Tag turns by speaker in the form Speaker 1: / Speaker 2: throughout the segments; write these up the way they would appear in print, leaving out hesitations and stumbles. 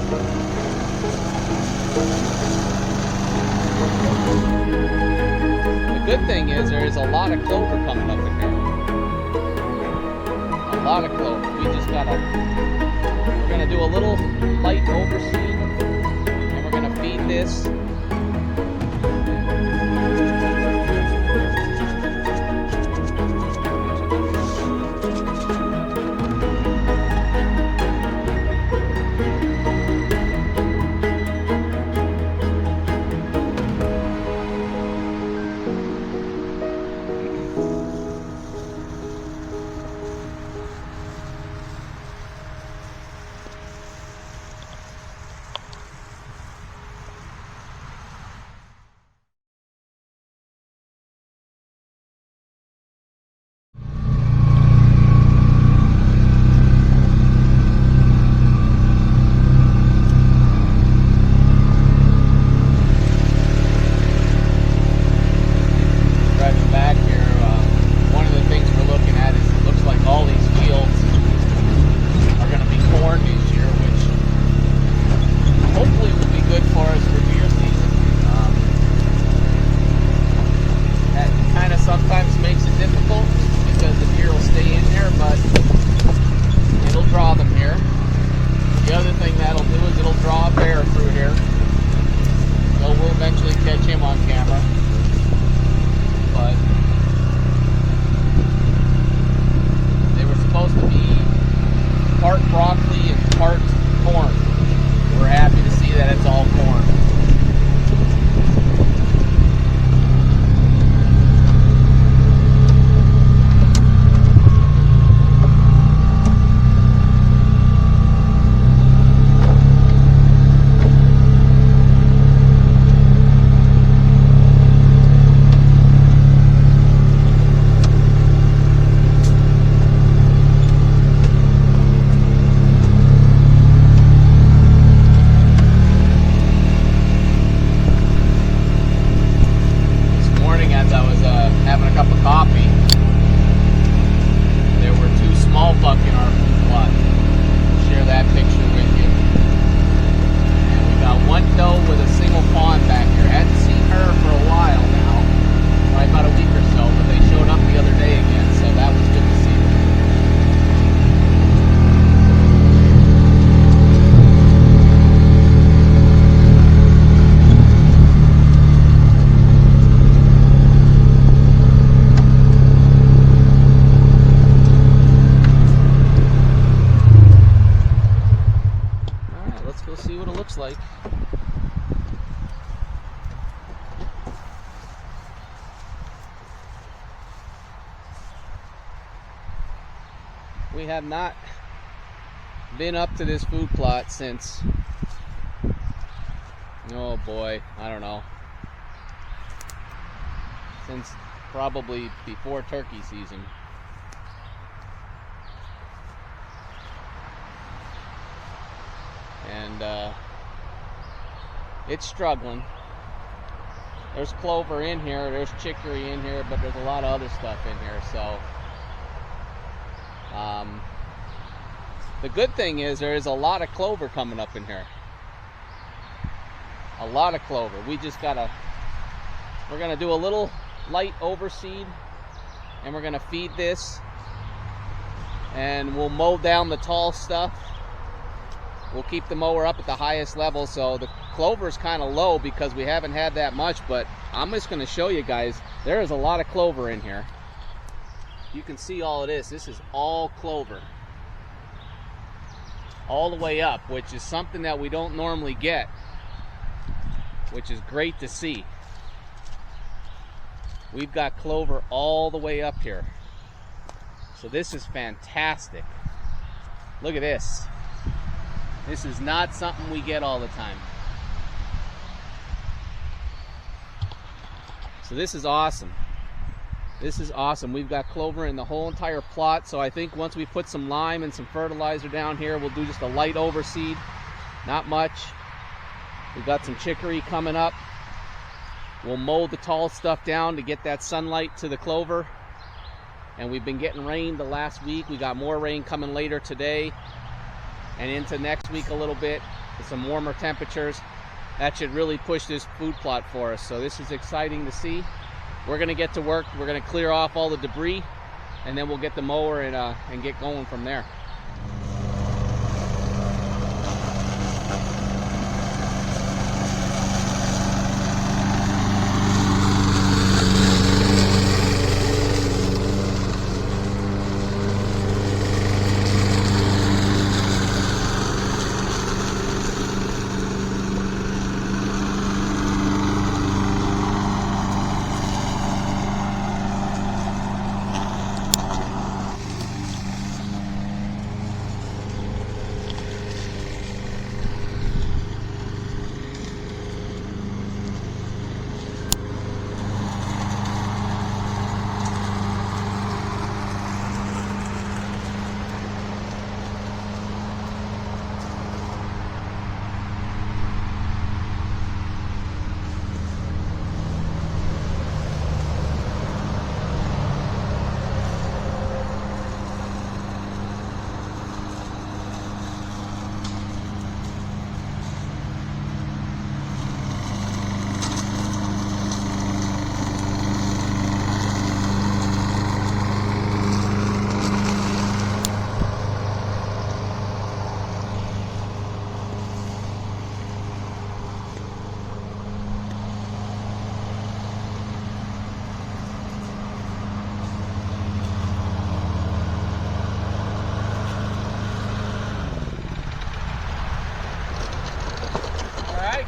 Speaker 1: The good thing is there is a lot of clover coming up in here. A lot of clover. We're gonna do a little light overseed, and we're gonna feed this. Like we have not been up to this food plot since, oh boy, I don't know, since probably before turkey season. And it's struggling. There's clover in here, there's chicory in here, but there's a lot of other stuff in here. So the good thing is there is a lot of clover coming up in here. A lot of clover. We're gonna do a little light overseed, and we're gonna feed this, and we'll mow down the tall stuff. We'll keep the mower up at the highest level, so the clover is kind of low because we haven't had that much, but I'm just going to show you guys, there is a lot of clover in here. You can see all of this. This is all clover. All the way up, which is something that we don't normally get, which is great to see. We've got clover all the way up here. So this is fantastic. Look at this. This is not something we get all the time. So this is awesome. This is awesome. We've got clover in the whole entire plot. So I think once we put some lime and some fertilizer down here, we'll do just a light overseed. Not much. We've got some chicory coming up. We'll mow the tall stuff down to get that sunlight to the clover. And we've been getting rain the last week. We got more rain coming later today and into next week a little bit. to some warmer temperatures. That should really push this food plot for us. So this is exciting to see. We're gonna get to work. We're gonna clear off all the debris, and then we'll get the mower and get going from there.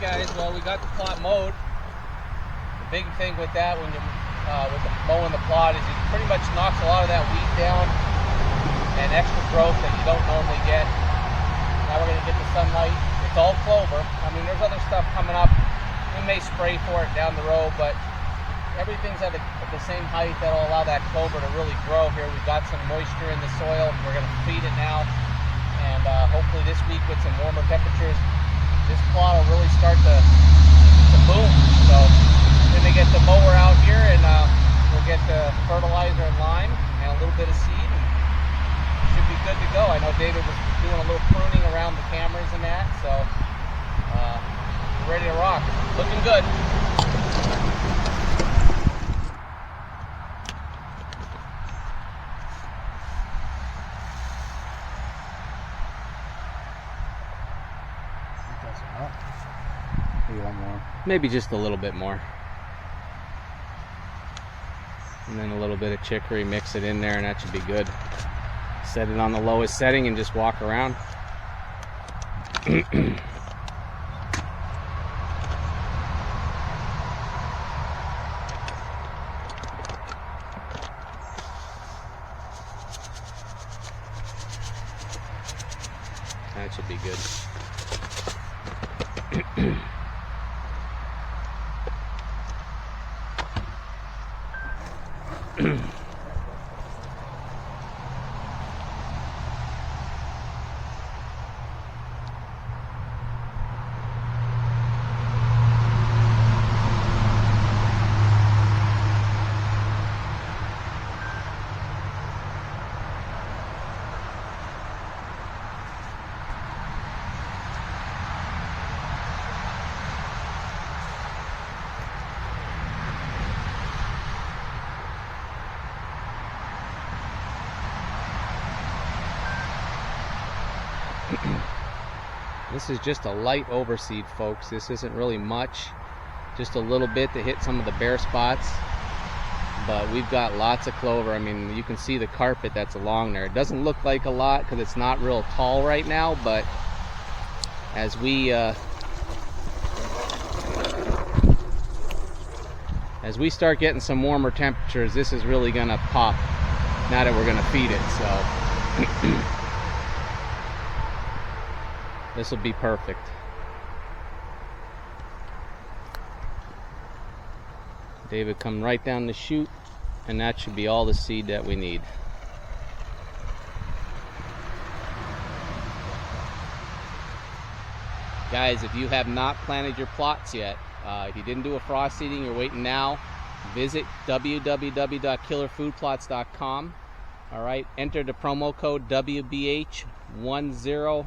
Speaker 1: Guys, well, we got the plot mowed. The big thing with that, when you with the mowing the plot, is it pretty much knocks a lot of that weed down and extra growth that you don't normally get. Now we're going to get the sunlight. It's all clover. I mean, there's other stuff coming up. We may spray for it down the road, but everything's at the same height that'll allow that clover to really grow here. We've got some moisture in the soil. We're going to feed it now, and hopefully this week with some warmer temperatures, this plot will really start to boom. So we're going to get the mower out here, and we'll get the fertilizer and lime and a little bit of seed, and should be good to go. I know David was doing a little pruning around the cameras and that, so we're ready to rock. Looking good. Maybe just a little bit more. And then a little bit of chicory, mix it in there, and that should be good. Set it on the lowest setting and just walk around. That should be good. This is just a light overseed, folks. This isn't really much, just a little bit to hit some of the bare spots, but we've got lots of clover. I mean, you can see the carpet that's along there. It doesn't look like a lot because it's not real tall right now, but as we start getting some warmer temperatures, this is really gonna pop now that we're gonna feed it. So this will be perfect. David come right down the chute, and that should be all the seed that we need. Guys, if you have not planted your plots yet, if you didn't do a frost seeding, you're waiting now. Visit www.killerfoodplots.com. All right, enter the promo code WBH10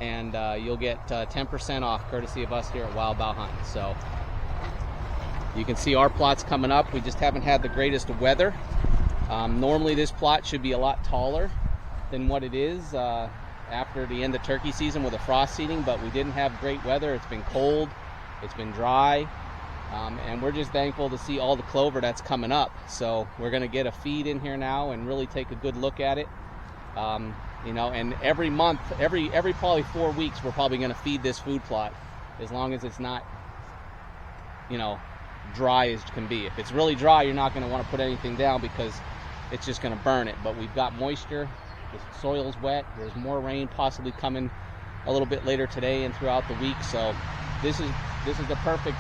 Speaker 1: and you'll get 10% off courtesy of us here at Wild Bout Huntin. So you can see our plot's coming up. We just haven't had the greatest of weather. Normally this plot should be a lot taller than what it is after the end of turkey season with a frost seeding, but we didn't have great weather. It's been cold, it's been dry, and we're just thankful to see all the clover that's coming up. So we're going to get a feed in here now and really take a good look at it. You know, and every month, every probably 4 weeks, we're probably going to feed this food plot, as long as it's not, you know, dry as can be. If it's really dry, you're not going to want to put anything down because it's just going to burn it. But we've got moisture, the soil's wet, there's more rain possibly coming a little bit later today and throughout the week. So this is the perfect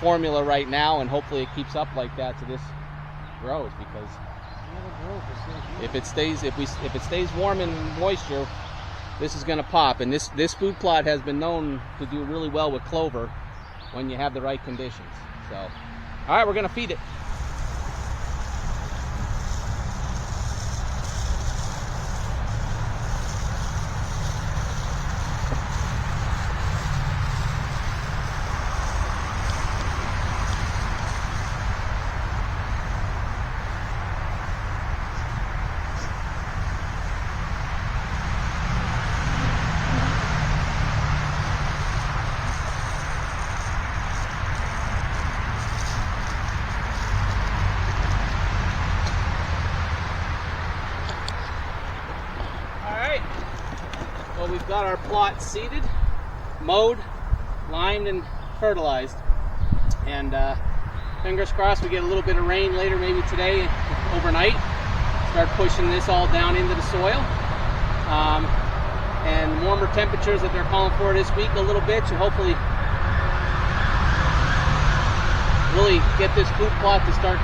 Speaker 1: formula right now, and hopefully it keeps up like that to this grows, because if it stays warm and moisture, this is going to pop. And this food plot has been known to do really well with clover when you have the right conditions. So, all right, we're going to feed it. Well, we've got our plot seeded, mowed, limed, and fertilized. And fingers crossed we get a little bit of rain later, maybe today, overnight. Start pushing this all down into the soil. And warmer temperatures that they're calling for this week a little bit should hopefully really get this food plot to start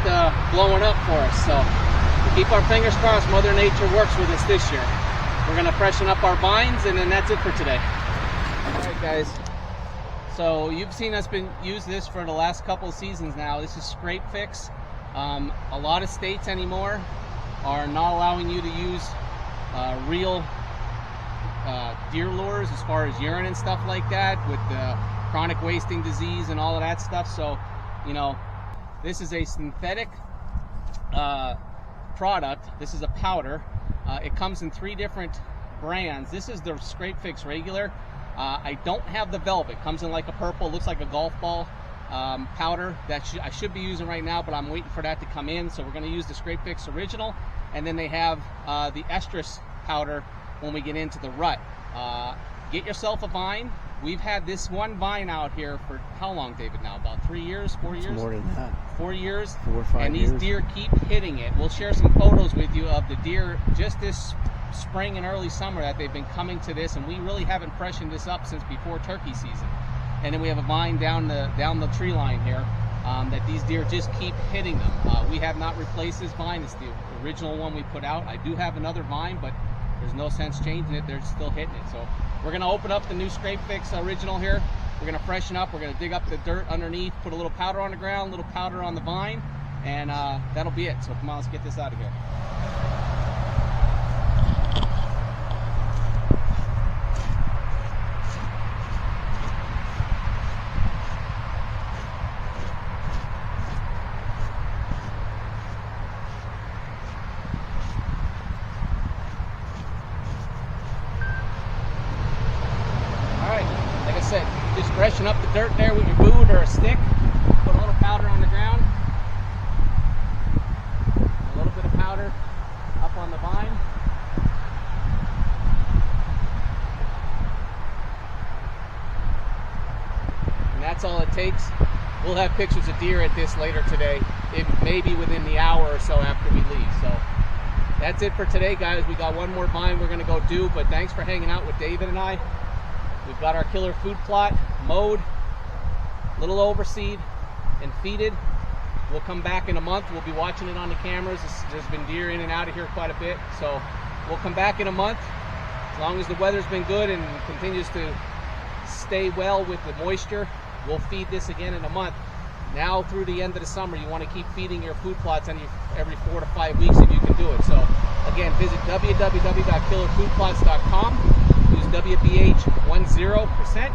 Speaker 1: blowing up for us. So we keep our fingers crossed Mother Nature works with us this year. We're going to freshen up our vines, and then that's it for today. All right, guys. So you've seen us use this for the last couple of seasons now. This is Scrape Fix. A lot of states anymore are not allowing you to use real deer lures as far as urine and stuff like that, with the chronic wasting disease and all of that stuff. So, you know, this is a synthetic product. This is a powder. It comes in 3 different brands. This is the Scrape Fix regular. I don't have the velvet. It comes in like a purple, looks like a golf ball powder that I should be using right now, but I'm waiting for that to come in. So we're going to use the Scrape Fix original, and then they have the estrus powder when we get into the rut. Get yourself a vine. We've had this one vine out here for how long, David, now? About 3 years, 4 years?
Speaker 2: It's more than that.
Speaker 1: 4 years?
Speaker 2: 4 or 5
Speaker 1: and
Speaker 2: years.
Speaker 1: these deer keep hitting it. We'll share some photos with you of the deer just this spring and early summer that they've been coming to this, and we really haven't freshened this up since before turkey season. And then we have a vine down the tree line here that these deer just keep hitting them. We have not replaced this vine. It's the original one we put out. I do have another vine, but there's no sense changing it. They're still hitting it. So we're going to open up the new Scrape Fix original here. We're going to freshen up. We're going to dig up the dirt underneath, put a little powder on the ground, a little powder on the vine, and that'll be it. So come on, let's get this out of here. Just freshen up the dirt there with your boot or a stick. Put a little powder on the ground. A little bit of powder up on the vine. And that's all it takes. We'll have pictures of deer at this later today, maybe within the hour or so after we leave. So that's it for today, guys. We got one more vine we're going to go do, but thanks for hanging out with David and I. We've got our killer food plot mowed, little overseed, and feeded. We'll come back in a month. We'll be watching it on the cameras. There's been deer in and out of here quite a bit. So we'll come back in a month. As long as the weather's been good and continues to stay well with the moisture, we'll feed this again in a month. Now through the end of the summer, you want to keep feeding your food plots every 4 to 5 weeks if you can do it. So again, visit www.killerfoodplots.com. Use WBH10%,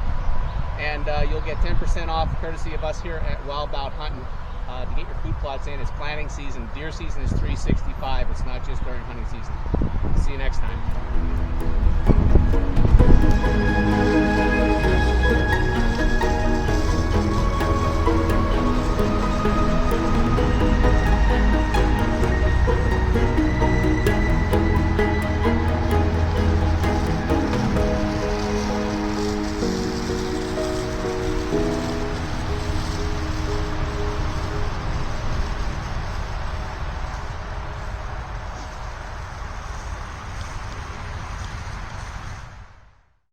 Speaker 1: and you'll get 10% off courtesy of us here at Wild Bout Huntin'. To get your food plots in. It's planting season. Deer season is 365. It's not just during hunting season. See you next time.